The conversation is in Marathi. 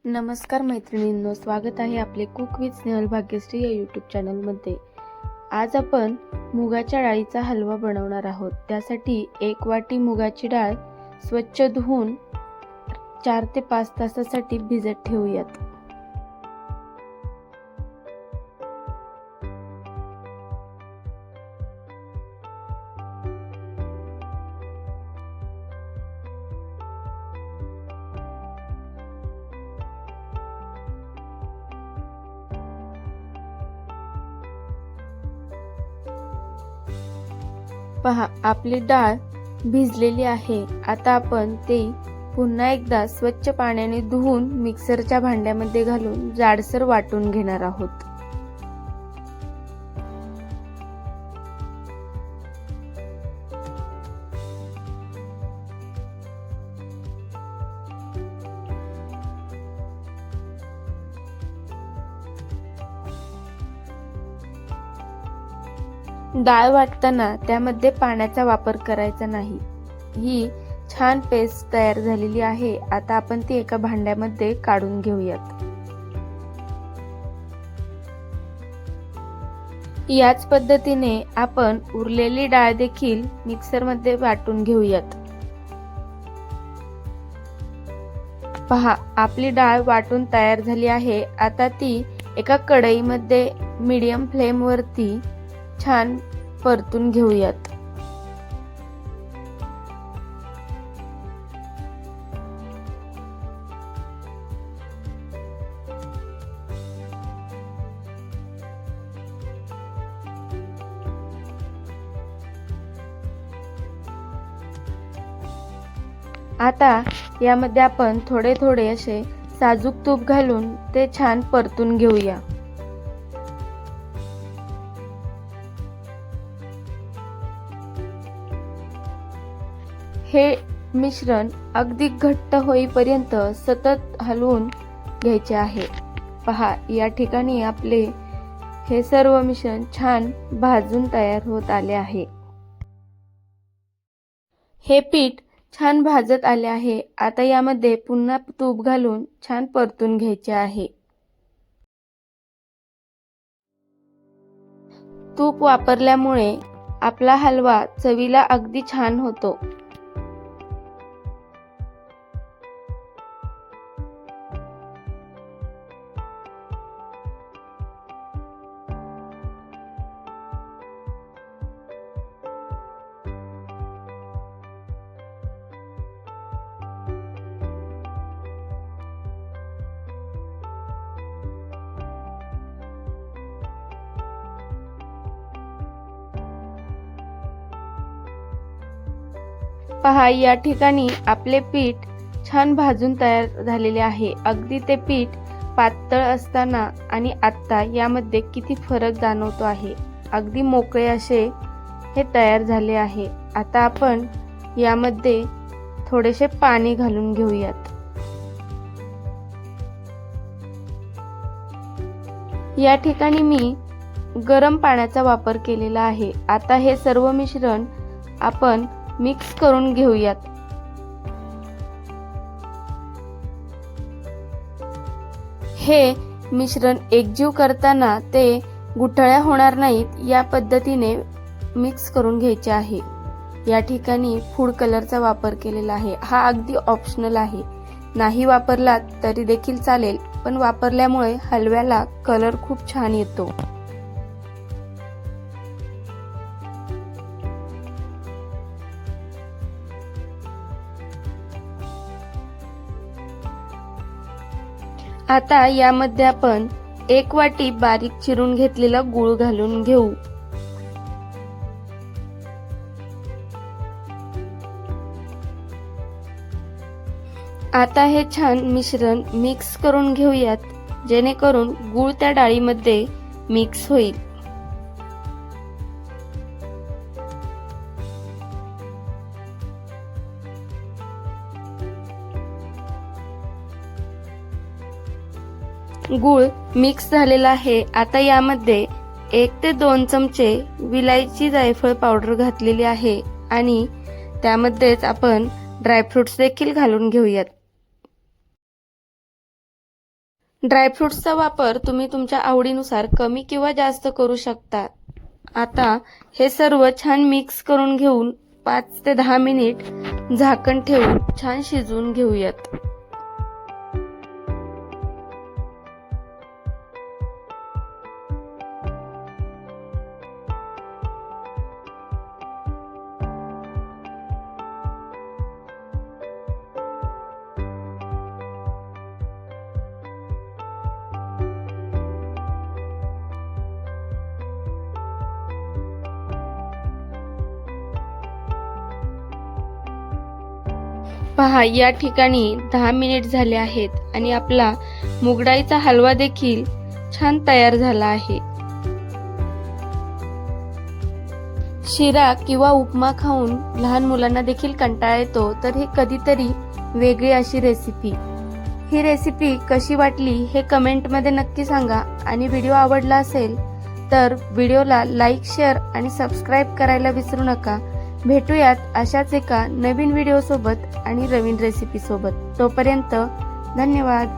नमस्कार मैत्रिणींनो, स्वागत आहे आपले कुक विथ स्नेहल भाग्यश्री या यूट्यूब चॅनलमध्ये। आज आपण मुगाच्या डाळीचा हलवा बनवणार आहोत। त्यासाठी 1 वाटी मुगाची डाळ स्वच्छ धुवून 4 ते 5 तासासाठी भिजत ठेवूयात। पहा, आपली डाळ भिजलेली आहे। आता आपण ते पुन्हा एकदा स्वच्छ पाण्याने धुवून मिक्सरच्या भांड्यामध्ये घालून जाडसर वाटून घेणार आहोत। डाळ वाटताना त्यामध्ये पाण्याचा वापर करायचा नाही। ही छान पेस्ट तयार झालेली आहे। आता आपण ती एका भांड्यामध्ये काढून घेऊयात। याच पद्धतीने आपण उरलेली डाळ देखील मिक्सरमध्ये वाटून घेऊयात। पहा, आपली डाळ वाटून तयार झाली आहे। आता ती एका कढईमध्ये मीडियम फ्लेम वरती छान परतून घेऊयात। आता यामध्ये आपण थोडे थोडे असे साजूक तूप घालून ते छान परतून घेऊया। हे मिश्रण अगदी घट्ट होईपर्यंत सतत हलवून घ्यायचे आहे। पहा, या ठिकाणी आपले हे सर्व मिश्रण छान भाजून तयार होत आले आहे। हे पीठ छान भाजत आले आहे। आता यामध्ये पुन्हा तूप घालून छान परतून घ्यायचे आहे। तूप वापरल्यामुळे आपला हलवा चवीला अगदी छान होतो। पहा, या ठिकाणी आपले पीठ छान भाजून तयार झालेले आहे। अगदी ते पीठ पातळ असताना आणि आता यामध्ये किती फरक जाणवतो आहे। अगदी मोकळे असे हे तयार झाले आहे। आता आपण यामध्ये थोडेसे पाणी घालून घेऊयात। या ठिकाणी मी गरम पाण्याचा वापर केलेला आहे। आता हे सर्व मिश्रण आपण मिक्स करून घेऊयात। हे मिश्रण एकजीव करताना ते गुठळ्या होणार नाहीत, या पद्धतीने मिक्स करून घ्यायचे आहे। या ठिकाणी फूड कलरचा वापर केलेला आहे। हा अगदी ऑप्शनल आहे, नाही वापरला तरी देखील चालेल, पण वापरल्यामुळे हलव्याला कलर खूप छान येतो। आता यामध्ये आपण 1 वाटी बारीक चिरून घेतलेला गूळ घालून घेऊ। आता हे छान मिश्रण मिक्स करून घेऊयात, जेणेकरून गूळ त्या डाळीमध्ये मिक्स होईल। गूळ मिक्स झालेला आहे। आता यामध्ये 1 ते 2 चमचे विलायची जायफळ पावडर घातलेली आहे आणि त्यामध्येच आपण ड्रायफ्रुट्स देखील घालून घेऊयात। ड्रायफ्रुट्सचा वापर तुम्ही तुमच्या आवडीनुसार कमी किंवा जास्त करू शकता। आता हे सर्व छान मिक्स करून घेऊन 5 ते 10 मिनिट झाकण ठेवून छान शिजवून घेऊयात। पहा, या ठिकाणी 10 मिनिट झाले आहेत आणि आपला मुगडाळीचा हलवा देखील छान तयार झाला आहे। शिरा किंवा उपमा खाऊन लहान मुलांना देखील कंटाळा येतो, तर ही कधीतरी वेगळी अशी रेसिपी। ही रेसिपी कशी वाटली हे कमेंटमध्ये नक्की सांगा आणि व्हिडिओ आवडला असेल तर व्हिडिओला लाईक, शेअर आणि सबस्क्राईब करायला विसरू नका। भेटूयात अशाच एका नवीन व्हिडिओ सोबत आणि नवीन रेसिपी सोबत। तोपर्यंत धन्यवाद।